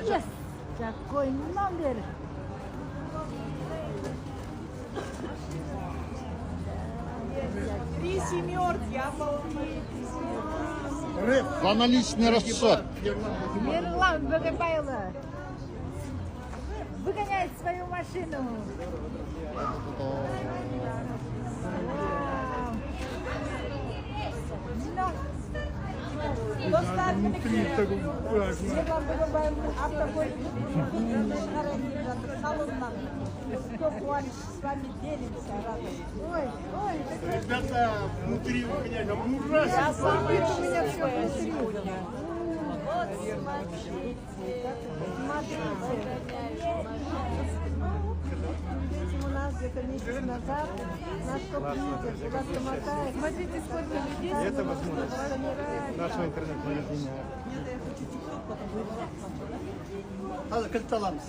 Yes, какой номер? Три семерки, обалдеть. За наличный расчет. Мирлан Багабайло выгоняет свою машину. Вау. Достать Ерлан Багабаев автокөлік салоннан. Кто қуаныш с вами делимся радость. Ой, ой, Ребята, внутри у меня там ужасно. Я самая у меня все счастливая внутри. сегодня. Вот смотрите. Этим у нас где-то месяц назад наш топ-лидер Булат Тумакаев. Смотрите, сколько людей. Это возможность нашего интернет-магазина. Hadi kırk talamız.